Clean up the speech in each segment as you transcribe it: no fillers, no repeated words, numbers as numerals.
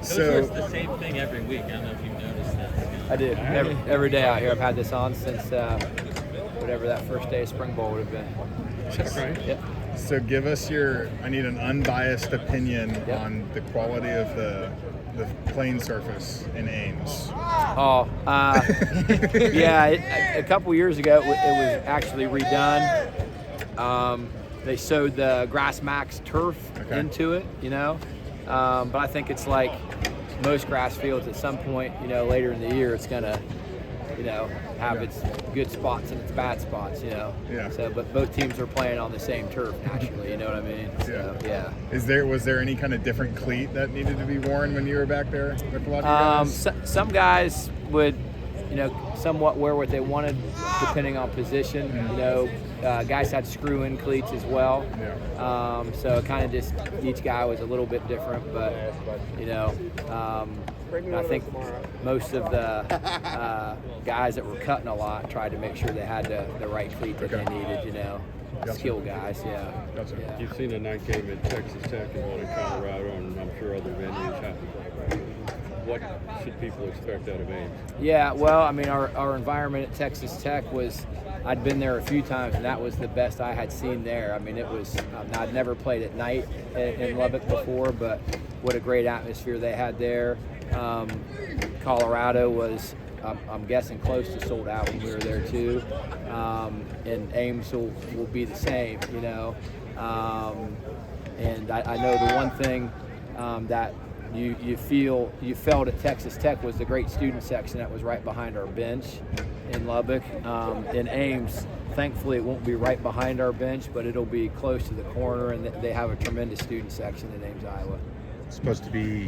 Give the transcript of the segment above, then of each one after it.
So it's the same thing every week. I don't know if you've noticed that. I do. Every day out here. I've had this on since whatever that first day of spring ball would have been. That's right. Yep. So give us I need an unbiased opinion on the quality of the playing surface in Ames. A couple years ago it was actually redone. They sewed the Grass Max turf into it, but I think it's like most grass fields at some point, later in the year, it's gonna, have its good spots and its bad spots, Yeah. So, but both teams are playing on the same turf naturally, you know what I mean? So, yeah. Was there any kind of different cleat that needed to be worn when you were back there with a lot of you guys? Some guys would, somewhat wear what they wanted depending on position. Guys had screw-in cleats as well. Yeah. So kind of just each guy was a little bit different, but I think most of the guys that were cutting a lot tried to make sure they had the right cleat that they needed. Gotcha. Skill guys. Yeah. Gotcha. Yeah. You've seen a night game at Texas Tech and one in Colorado, and I'm sure other venues. What should people expect out of Ames? Yeah, well, I mean, our environment at Texas Tech was, I'd been there a few times, and that was the best I had seen there. I mean, it was, I'd never played at night in Lubbock before, but what a great atmosphere they had there. Colorado was, I'm guessing, close to sold out when we were there too. And Ames will be the same, and I know the one thing that you felt at Texas Tech was the great student section that was right behind our bench in Lubbock. In Ames, thankfully it won't be right behind our bench, but it'll be close to the corner, and they have a tremendous student section in Ames, Iowa. It's supposed to be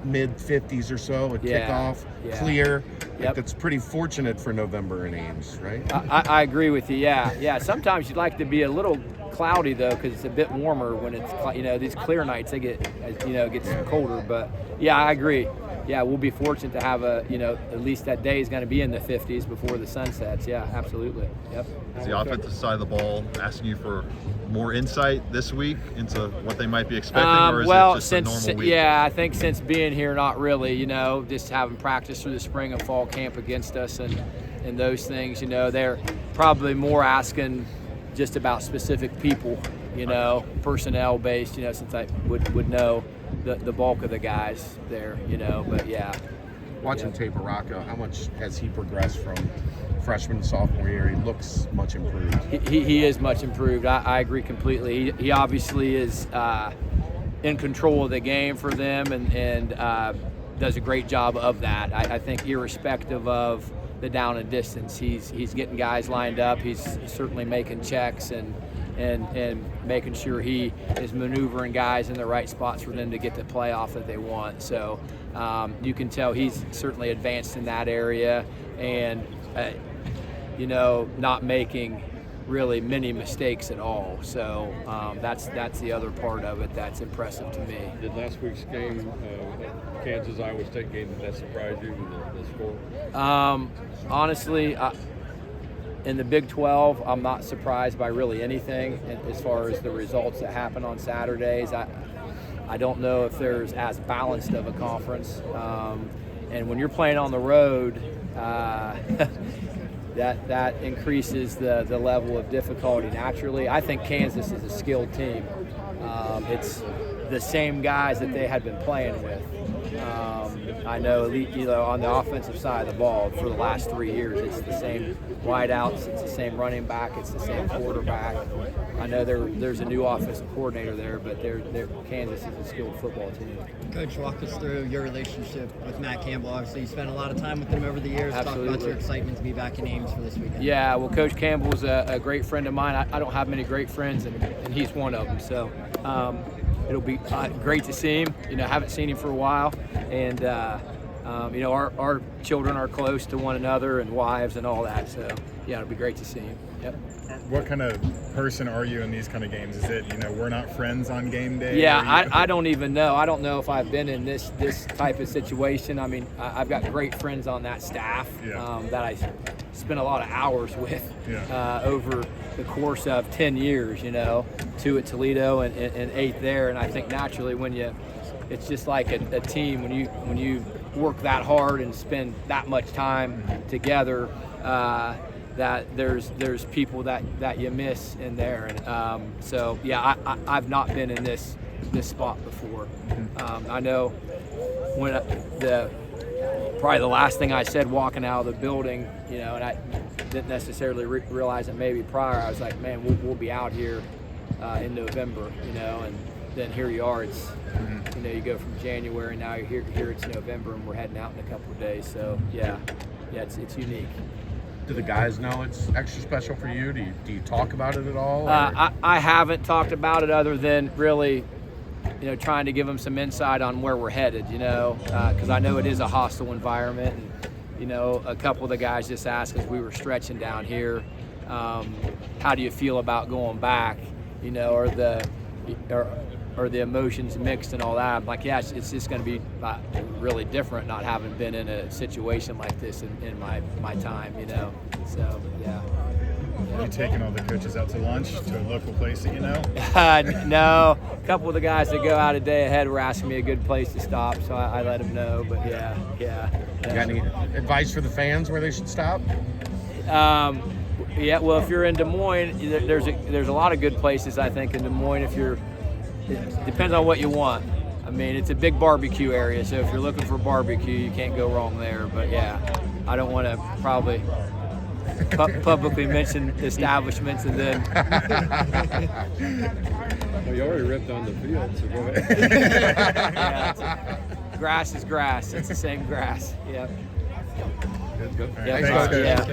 mid-50s or so at kickoff, clear. Yep. That's pretty fortunate for November in Ames, right? I agree with you. Yeah. Sometimes you'd like to be a little cloudy though, because it's a bit warmer when it's these clear nights. They get it gets colder. But yeah, I agree. Yeah, we'll be fortunate to have at least that day is going to be in the 50s before the sun sets. Yeah, absolutely. Yep. Is the offensive side of the ball asking you for more insight this week into what they might be expecting, or is it just a normal week? Yeah, I think since being here, not really. Just having practice through the spring and fall camp against us and those things. They're probably more asking just about specific people. Personnel based. Since I would know the bulk of the guys there. But yeah. Watching tape of Rocco, how much has he progressed from freshman to sophomore year? He looks much improved. He is much improved. I agree completely. He obviously is in control of the game for them and does a great job of that. I think irrespective of the down and distance, he's getting guys lined up. He's certainly making checks and making sure he is maneuvering guys in the right spots for them to get the playoff that they want. So you can tell he's certainly advanced in that area, and not making really many mistakes at all. So that's the other part of it that's impressive to me. Did last week's game, Kansas-Iowa State game, did that surprise you with the score? Honestly, in the Big 12, I'm not surprised by really anything as far as the results that happen on Saturdays. I don't know if there's as balanced of a conference. And when you're playing on the road, that increases the level of difficulty naturally. I think Kansas is a skilled team. It's the same guys that they had been playing with. I know, on the offensive side of the ball for the last 3 years, it's the same wideouts, it's the same running back, it's the same quarterback. I know there's a new offensive coordinator there, but Kansas is a skilled football team. Coach, walk us through your relationship with Matt Campbell. Obviously, you spent a lot of time with him over the years. Absolutely. Talk about your excitement to be back in Ames for this weekend. Yeah, well, Coach Campbell's a great friend of mine. I don't have many great friends, and he's one of them. So it'll be great to see him. Haven't seen him for a while, and our children are close to one another and wives and all that. So yeah, it'll be great to see him. Yep. What kind of person are you in these kind of games? Is it, we're not friends on game day? Yeah, I don't even know. I don't know if I've been in this type of situation. I mean, I've got great friends on that staff that I spent a lot of hours with over the course of 10 years, 2 at Toledo and 8 there. And I think naturally when you it's just like a team when you work that hard and spend that much time together. That there's people that you miss in there, and so yeah, I've not been in this spot before. I know when probably the last thing I said walking out of the building, and I didn't necessarily realize it maybe prior. I was like, man, we'll be out here in November, and then here you are. It's you go from January, now you're here it's November, and we're heading out in a couple of days. So yeah, it's unique. Do the guys know it's extra special for you? Do you talk about it at all? I haven't talked about it other than really, trying to give them some insight on where we're headed, because I know it is a hostile environment. And, a couple of the guys just asked as we were stretching down here, how do you feel about going back? Or the emotions mixed and all that. I'm like, yeah, it's just going to be really different not having been in a situation like this in my time, So, yeah. Are you taking all the coaches out to lunch to a local place that you know? No. A couple of the guys that go out a day ahead were asking me a good place to stop, so I let them know. But, yeah. You got any advice for the fans where they should stop? Yeah, well, if you're in Des Moines, there's a lot of good places, I think, in Des Moines. It depends on what you want. I mean, it's a big barbecue area, so if you're looking for barbecue, you can't go wrong there. But yeah, I don't want to probably publicly mention establishments and then. Well, you already ripped on the field, so go ahead. Yeah, grass is grass. It's the same grass. Yep. Good. Yeah, Thanks, yeah.